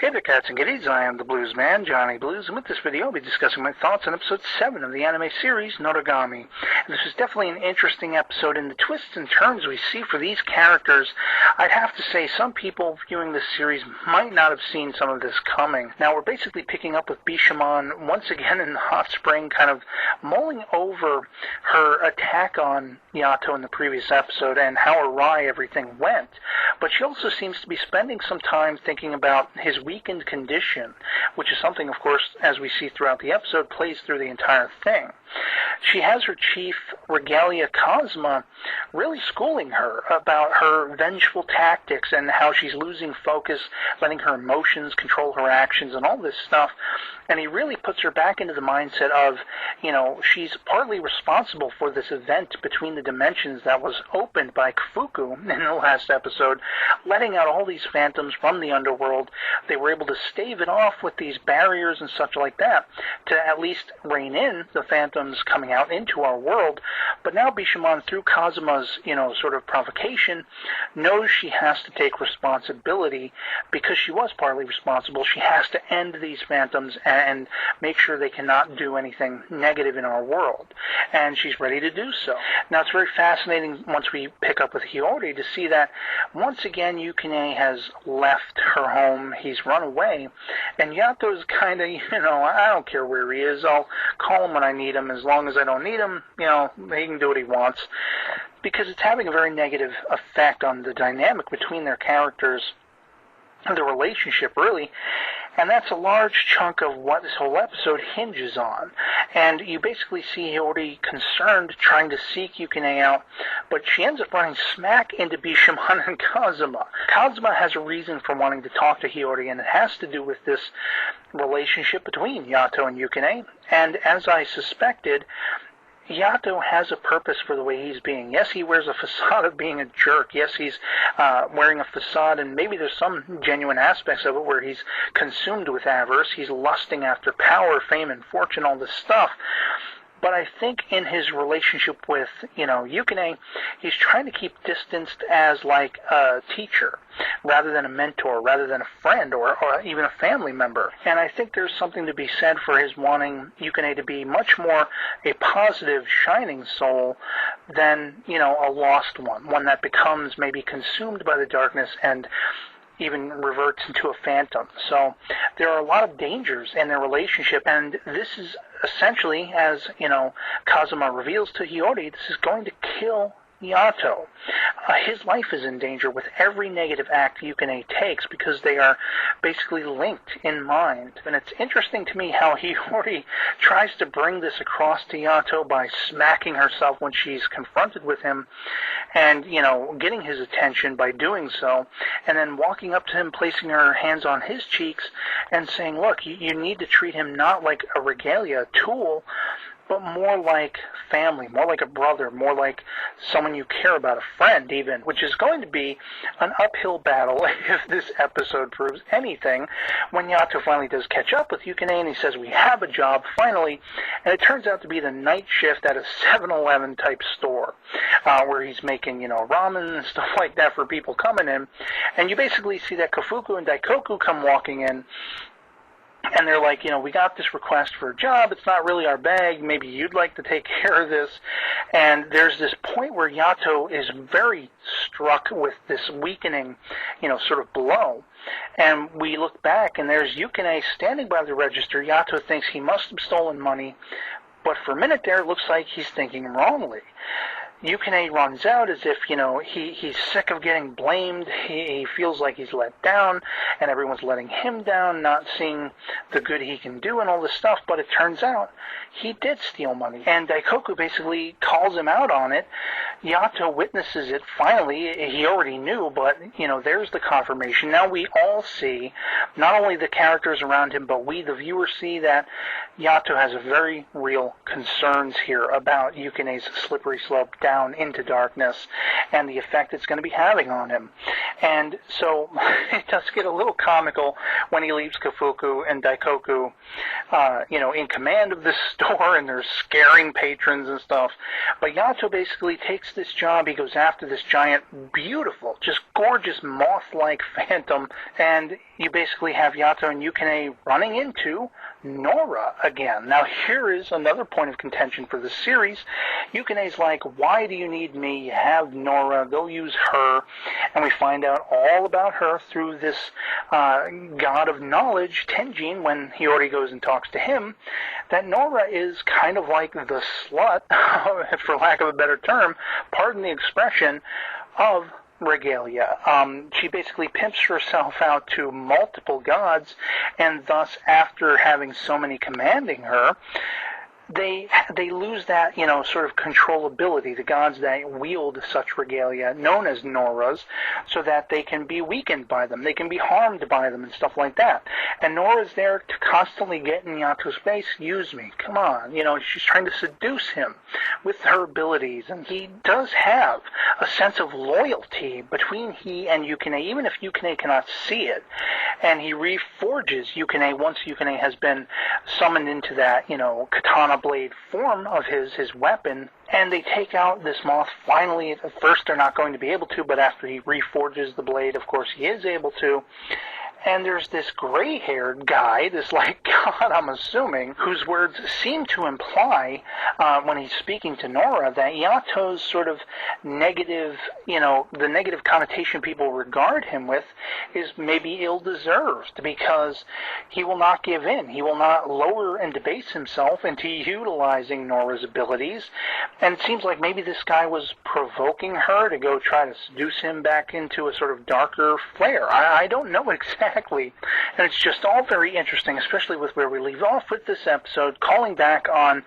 Hey there, cats and kitties. I am the Blues Man, Johnny Blues, and with this video I'll be discussing my thoughts on episode 7 of the anime series, Noragami. And this is definitely an interesting episode in the twists and turns we see for these characters. I'd have to say some people viewing this series might not have seen some of this coming. Now we're basically picking up with Bishamon once again in the hot spring, kind of mulling over her attack on Yato in the previous episode and how awry everything went. But she also seems to be spending some time thinking about his weakened condition, which is something, of course, as we see throughout the episode, plays through the entire thing. She has her chief, Regalia Cosma, really schooling her about her vengeful tactics and how she's losing focus, letting her emotions control her actions and all this stuff. And he really puts her back into the mindset of, she's partly responsible for this event between the dimensions that was opened by Kafuku in the last episode, letting out all these phantoms from the underworld. They were able to stave it off with these barriers and such like that to at least rein in the phantoms coming out into our world. But now Bishamon, through Kazuma's, sort of provocation, knows she has to take responsibility because she was partly responsible. She has to end these phantoms and make sure they cannot do anything negative in our world. And she's ready to do so. Now it's very fascinating once we pick up with Hiyori to see that once again Yukine has left her home. He's run away. And Yato's kind of, I don't care where he is. I'll call him when I need him. As long as I don't need him, he can do what he wants. Because it's having a very negative effect on the dynamic between their characters, the relationship, really. And that's a large chunk of what this whole episode hinges on. And you basically see Hiyori concerned, trying to seek Yukine out, but she ends up running smack into Bishamon and Kazuma. Kazuma has a reason for wanting to talk to Hiyori, and it has to do with this relationship between Yato and Yukine. And as I suspected, Yato has a purpose for the way he's being. Yes, he wears a facade of being a jerk. Yes, he's wearing a facade, and maybe there's some genuine aspects of it where he's consumed with avarice. He's lusting after power, fame, and fortune, all this stuff. But I think in his relationship with, Yukine, he's trying to keep distanced as like a teacher rather than a mentor, rather than a friend or even a family member. And I think there's something to be said for his wanting Yukine to be much more a positive, shining soul than, a lost one that becomes maybe consumed by the darkness and even reverts into a phantom. So there are a lot of dangers in their relationship, and this is essentially, as Kazuma reveals to Hiyori, this is going to kill Yato. His life is in danger with every negative act Yukine takes because they are basically linked in mind. And it's interesting to me how Hiyori tries to bring this across to Yato by smacking herself when she's confronted with him and, getting his attention by doing so, and then walking up to him, placing her hands on his cheeks and saying, look, you need to treat him not like a regalia, a tool, but more like family, more like a brother, more like someone you care about, a friend even, which is going to be an uphill battle if this episode proves anything when Yato finally does catch up with Yukine and he says, we have a job, finally, and it turns out to be the night shift at a 7-Eleven type store where he's making, ramen and stuff like that for people coming in, and you basically see that Kafuku and Daikoku come walking in. And they're like, we got this request for a job. It's not really our bag. Maybe you'd like to take care of this. And there's this point where Yato is very struck with this weakening, sort of blow. And we look back, and there's Yukine standing by the register. Yato thinks he must have stolen money. But for a minute there, it looks like he's thinking wrongly. Yukine runs out as if, he's sick of getting blamed. He feels like he's let down, and everyone's letting him down, not seeing the good he can do and all this stuff. But it turns out he did steal money, and Daikoku basically calls him out on it. Yato witnesses it finally. He already knew, but, there's the confirmation. Now we all see, not only the characters around him, but we, the viewers, see that Yato has very real concerns here about Yukine's slippery slope down into darkness and the effect it's going to be having on him. And so it does get a little comical when he leaves Kafuku and Daikoku in command of this store, and they're scaring patrons and stuff. But Yato basically takes this job. He goes after this giant, beautiful, just gorgeous moth-like phantom, and you basically have Yato and Yukine running into Nora again. Now, here is another point of contention for the series. Yukine's like, why do you need me? You have Nora. Go use her. And we find out all about her through this god of knowledge, Tenjin, when Hiyori goes and talks to him, that Nora is kind of like the slut, for lack of a better term, pardon the expression, of regalia. She basically pimps herself out to multiple gods, and thus, after having so many commanding her, they lose that, sort of controllability, the gods that wield such regalia, known as Noras, so that they can be weakened by them, they can be harmed by them, and stuff like that. And Nora's there to constantly get in Yato's face, use me, come on, she's trying to seduce him with her abilities, and he does have a sense of loyalty between he and Yukine, even if Yukine cannot see it, and he reforges Yukine once Yukine has been summoned into that, katana blade form of his weapon, and they take out this moth. Finally, at first they're not going to be able to, but after he reforges the blade, of course he is able to. And there's this gray-haired guy, this god, I'm assuming, whose words seem to imply, when he's speaking to Nora, that Yato's sort of negative, the negative connotation people regard him with is maybe ill-deserved, because he will not give in. He will not lower and debase himself into utilizing Nora's abilities. And it seems like maybe this guy was provoking her to go try to seduce him back into a sort of darker flare. I don't know exactly. And it's just all very interesting, especially with where we leave off with this episode, calling back on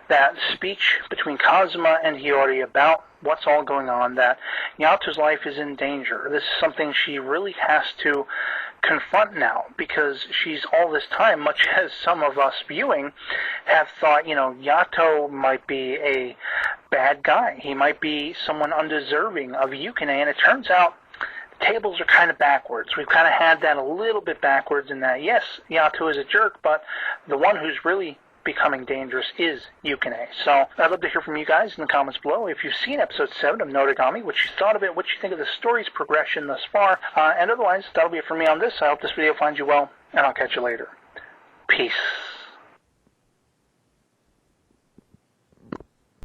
that speech between Kazuma and Hiyori about what's all going on, that Yato's life is in danger. This is something she really has to confront now, because she's all this time, much as some of us viewing have thought, Yato might be a bad guy. He might be someone undeserving of Yukine, and it turns out tables are kind of backwards. We've kind of had that a little bit backwards in that, yes, Yato is a jerk, but the one who's really becoming dangerous is Yukine. So I'd love to hear from you guys in the comments below. If you've seen episode 7 of Noragami, what you thought of it, what you think of the story's progression thus far, and otherwise, that'll be it for me on this. I hope this video finds you well, and I'll catch you later. Peace.